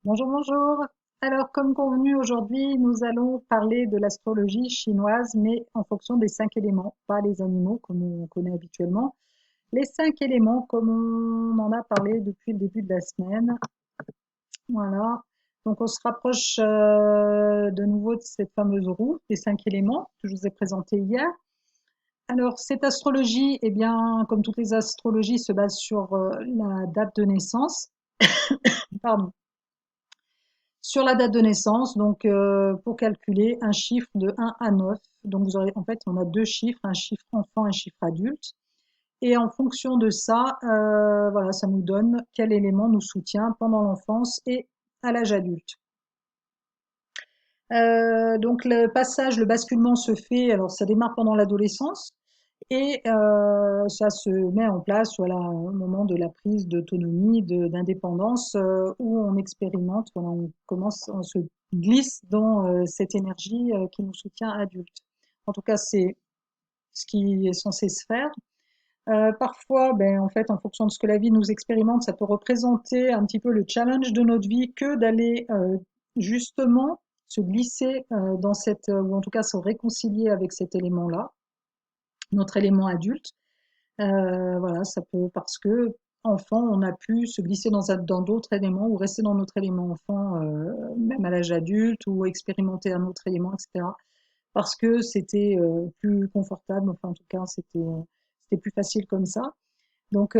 Bonjour, bonjour. Alors, comme convenu, aujourd'hui, nous allons parler de l'astrologie chinoise, mais en fonction des 5 éléments, pas les animaux comme on connaît habituellement. Les 5 éléments, comme on en a parlé depuis le début de la semaine. Voilà. Donc, on se rapproche de nouveau de cette fameuse roue des 5 éléments que je vous ai présentée hier. Alors, cette astrologie, eh bien, comme toutes les astrologies, se base sur la date de naissance. Pardon. Sur la date de naissance, donc pour calculer un chiffre de 1 à 9. Donc vous aurez, en fait, on a deux chiffres, un chiffre enfant et un chiffre adulte. Et en fonction de ça, voilà, ça nous donne quel élément nous soutient pendant l'enfance et à l'âge adulte. Donc le passage, le basculement se fait, alors ça démarre pendant l'adolescence et ça se met en place voilà, au moment de la prise d'autonomie, d'indépendance, où on expérimente, voilà, on commence, on se glisse dans cette énergie qui nous soutient adulte. En tout cas, c'est ce qui est censé se faire. Parfois, ben, en fait, en fonction de ce que la vie nous expérimente, ça peut représenter un petit peu le challenge de notre vie que d'aller justement se glisser dans cette, ou en tout cas se réconcilier avec cet élément-là, notre élément adulte. Voilà, ça peut parce que enfant, on a pu se glisser dans d'autres éléments ou rester dans notre élément enfant, même à l'âge adulte ou expérimenter un autre élément, etc. Parce que c'était plus confortable, enfin en tout cas c'était plus facile comme ça. Donc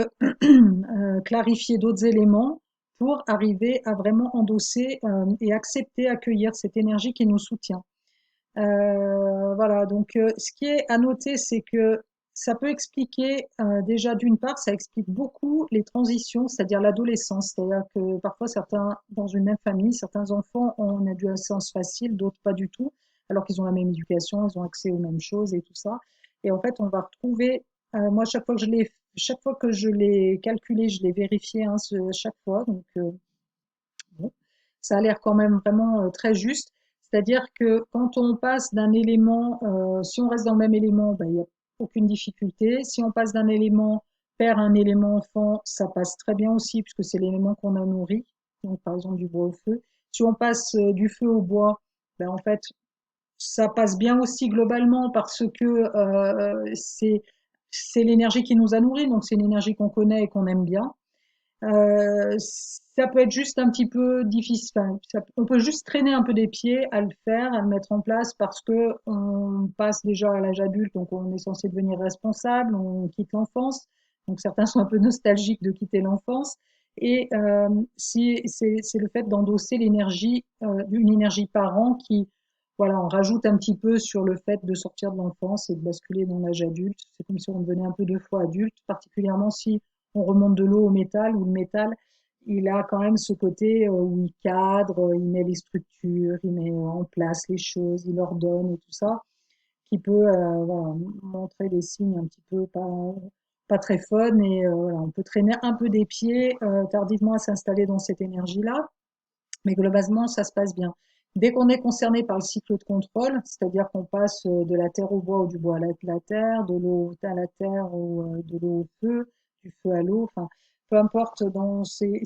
clarifier d'autres éléments pour arriver à vraiment endosser et accepter, accueillir cette énergie qui nous soutient. Voilà, donc ce qui est à noter, c'est que ça peut expliquer déjà d'une part, ça explique beaucoup les transitions, c'est-à-dire l'adolescence. C'est-à-dire que parfois certains, dans une même famille, certains enfants ont une adolescence facile, d'autres pas du tout, alors qu'ils ont la même éducation, ils ont accès aux mêmes choses et tout ça. Et en fait, on va retrouver, moi chaque fois que je l'ai calculé, je l'ai vérifié hein, chaque fois, donc bon, ça a l'air quand même vraiment très juste. C'est-à-dire que quand on passe d'un élément, si on reste dans le même élément, ben, il n'y a aucune difficulté. Si on passe d'un élément père à un élément enfant, ça passe très bien aussi, puisque c'est l'élément qu'on a nourri. Donc, par exemple, du bois au feu. Si on passe du feu au bois, ben, en fait, ça passe bien aussi globalement parce que c'est l'énergie qui nous a nourris, donc c'est une énergie qu'on connaît et qu'on aime bien. Ça peut être juste un petit peu difficile. Enfin, on peut juste traîner un peu des pieds à le faire, à le mettre en place parce que on passe déjà à l'âge adulte, donc on est censé devenir responsable, on quitte l'enfance. Donc certains sont un peu nostalgiques de quitter l'enfance. Et si c'est le fait d'endosser l'énergie, une énergie parent qui, voilà, on rajoute un petit peu sur le fait de sortir de l'enfance et de basculer dans l'âge adulte. C'est comme si on devenait un peu deux fois adulte, particulièrement si on remonte de l'eau au métal, ou le métal, il a quand même ce côté où il cadre, il met les structures, il met en place les choses, il ordonne et tout ça, qui peut voilà, montrer des signes un petit peu pas très fun et voilà, on peut traîner un peu des pieds tardivement à s'installer dans cette énergie-là, mais globalement ça se passe bien. Dès qu'on est concerné par le cycle de contrôle, c'est-à-dire qu'on passe de la terre au bois ou du bois à la terre, de l'eau à la terre ou de l'eau au feu, du feu à l'eau, enfin, peu importe dans ces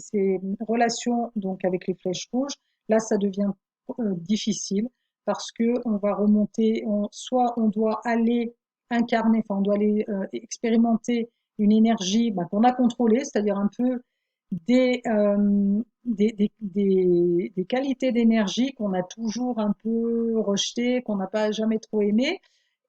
relations donc avec les flèches rouges, là ça devient difficile parce que on va remonter, soit on doit aller incarner, enfin on doit aller expérimenter une énergie bah, qu'on a contrôlée, c'est-à-dire un peu des qualités d'énergie qu'on a toujours un peu rejetées, qu'on n'a pas jamais trop aimées.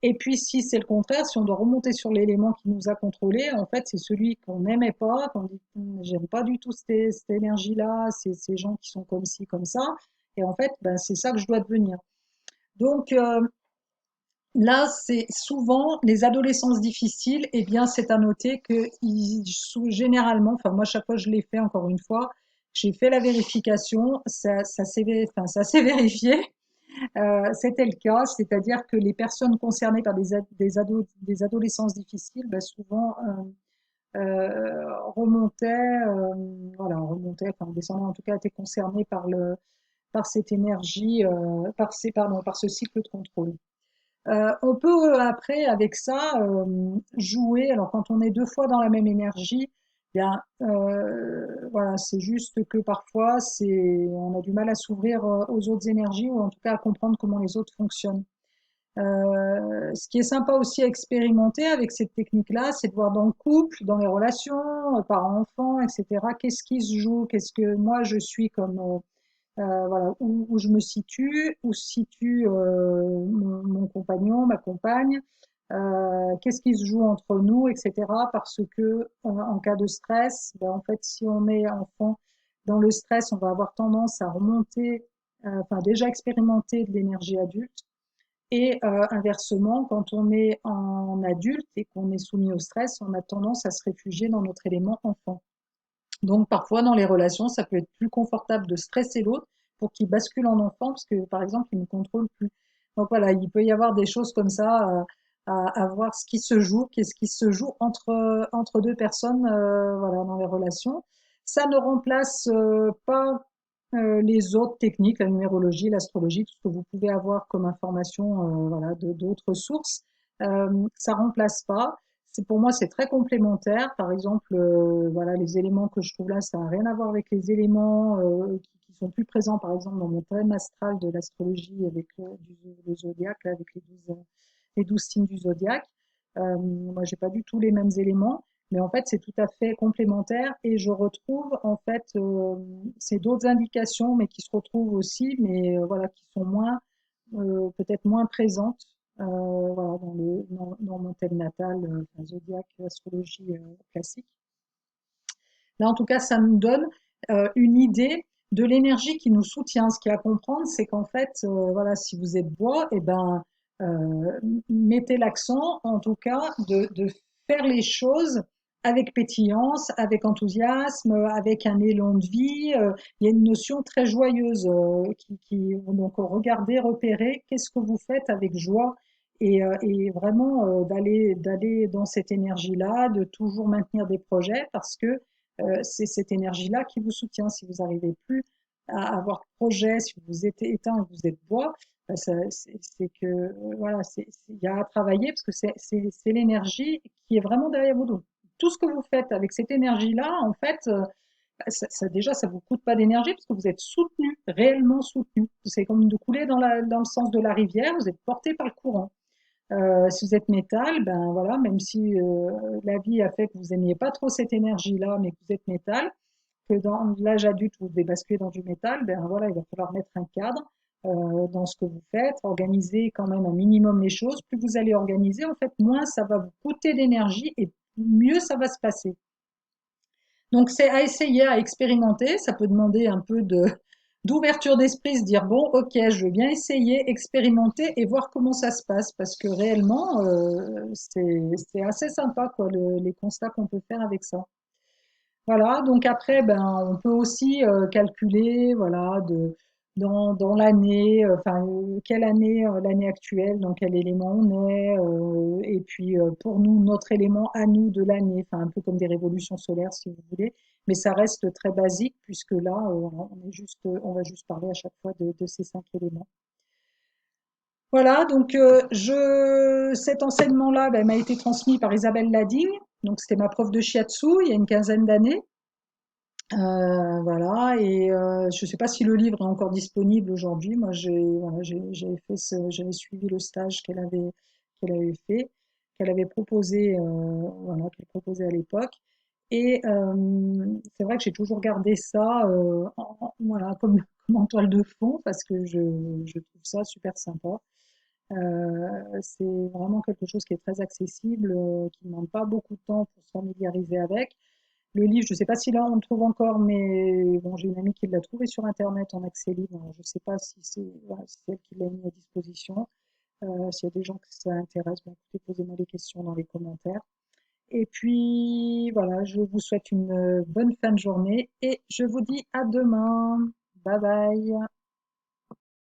Et puis si c'est le contraire, si on doit remonter sur l'élément qui nous a contrôlés, en fait c'est celui qu'on n'aimait pas, qu'on dit j'aime pas du tout cette énergie-là, c'est ces gens qui sont comme ci, comme ça. Et en fait, ben, c'est ça que je dois devenir. Donc là, c'est souvent les adolescences difficiles, eh bien, c'est à noter que généralement, enfin moi chaque fois je l'ai fait encore une fois, j'ai fait la vérification, enfin, ça s'est vérifié, c'était le cas, c'est-à-dire que les personnes concernées par des adolescences difficiles, ben, souvent remontaient, voilà, remontaient, enfin descendaient en tout cas, étaient concernées par cette énergie, par ce cycle de contrôle. On peut après, avec ça, jouer. Alors, quand on est deux fois dans la même énergie, Bien, voilà, c'est juste que parfois, on a du mal à s'ouvrir aux autres énergies ou en tout cas à comprendre comment les autres fonctionnent. Ce qui est sympa aussi à expérimenter avec cette technique-là, c'est de voir dans le couple, dans les relations, parents-enfants, etc. Qu'est-ce qui se joue, qu'est-ce que moi je suis comme, voilà, où je me situe, où se situe mon compagnon, ma compagne, qu'est-ce qui se joue entre nous, etc. Parce que en cas de stress, ben, en fait, si on est enfant dans le stress, on va avoir tendance à remonter, enfin déjà expérimenter de l'énergie adulte. Et inversement, quand on est en adulte et qu'on est soumis au stress, on a tendance à se réfugier dans notre élément enfant. Donc parfois dans les relations, ça peut être plus confortable de stresser l'autre pour qu'il bascule en enfant, parce que par exemple, il ne contrôle plus. Donc voilà, il peut y avoir des choses comme ça à voir ce qui se joue, qu'est-ce qui se joue entre deux personnes, voilà, dans les relations. Ça ne remplace pas les autres techniques, la numérologie, l'astrologie, tout ce que vous pouvez avoir comme information, voilà, d'autres sources. Ça remplace pas. C'est pour moi, c'est très complémentaire. Par exemple, voilà, les éléments que je trouve là, ça n'a rien à voir avec les éléments qui sont plus présents, par exemple, dans mon thème astral de l'astrologie avec le zodiaque, là, avec les 12 signes du zodiaque. Moi, j'ai pas du tout les mêmes éléments, mais en fait, c'est tout à fait complémentaire et je retrouve, en fait, c'est d'autres indications, mais qui se retrouvent aussi, mais voilà, qui sont moins, peut-être moins présentes voilà, dans mon thème natal, enfin, zodiaque, astrologie classique. Là, en tout cas, ça nous donne une idée de l'énergie qui nous soutient. Ce qu'il y a à comprendre, c'est qu'en fait, voilà, si vous êtes bois, et ben, euh, mettez l'accent, en tout cas, de faire les choses avec pétillance, avec enthousiasme, avec un élan de vie. Il y a une notion très joyeuse donc regardez, repérez, qu'est-ce que vous faites avec joie et vraiment d'aller dans cette énergie-là, de toujours maintenir des projets parce que c'est cette énergie-là qui vous soutient. Si vous n'arrivez plus à avoir de projet, si vous êtes éteint et que vous êtes bois, ben c'est que voilà, il y a à travailler parce que c'est l'énergie qui est vraiment derrière vous. Donc, tout ce que vous faites avec cette énergie-là, en fait, déjà, ça vous coûte pas d'énergie parce que vous êtes soutenu, réellement soutenu. C'est comme de couler dans le sens de la rivière, vous êtes porté par le courant. Si vous êtes métal, ben voilà, même si la vie a fait que vous aimiez pas trop cette énergie-là, mais que vous êtes métal, que dans l'âge adulte vous devez basculer dans du métal, ben voilà, il va falloir mettre un cadre dans ce que vous faites, organiser quand même un minimum les choses. Plus vous allez organiser, en fait, moins ça va vous coûter d'énergie et mieux ça va se passer. Donc c'est à essayer, à expérimenter. Ça peut demander un peu de d'ouverture d'esprit, se dire bon, ok, je veux bien essayer, expérimenter et voir comment ça se passe, parce que réellement, c'est assez sympa quoi, les constats qu'on peut faire avec ça. Voilà, donc après, ben, on peut aussi calculer, voilà, dans l'année, enfin, quelle année, l'année actuelle, dans quel élément on est, et puis pour nous, notre élément à nous de l'année, enfin, un peu comme des révolutions solaires, si vous voulez, mais ça reste très basique, puisque là, on va juste parler à chaque fois de ces 5 éléments. Voilà, donc cet enseignement-là, ben, m'a été transmis par Isabelle Lading, donc c'était ma prof de shiatsu il y a une quinzaine d'années. Voilà et je sais pas si le livre est encore disponible aujourd'hui. Moi, voilà, j'avais suivi le stage qu'elle avait fait, qu'elle avait proposé, voilà, qu'elle proposait à l'époque. Et c'est vrai que j'ai toujours gardé ça, voilà, comme en toile de fond parce que je trouve ça super sympa. C'est vraiment quelque chose qui est très accessible, qui ne demande pas beaucoup de temps pour se familiariser avec. Le livre, je ne sais pas si là on le trouve encore, mais bon, j'ai une amie qui l'a trouvé sur Internet en accès libre. Alors, je ne sais pas si c'est voilà, si c'est elle qui l'a mis à disposition. S'il y a des gens que ça intéresse, ben, écoutez, posez-moi des questions dans les commentaires. Et puis voilà, je vous souhaite une bonne fin de journée et je vous dis à demain. Bye bye.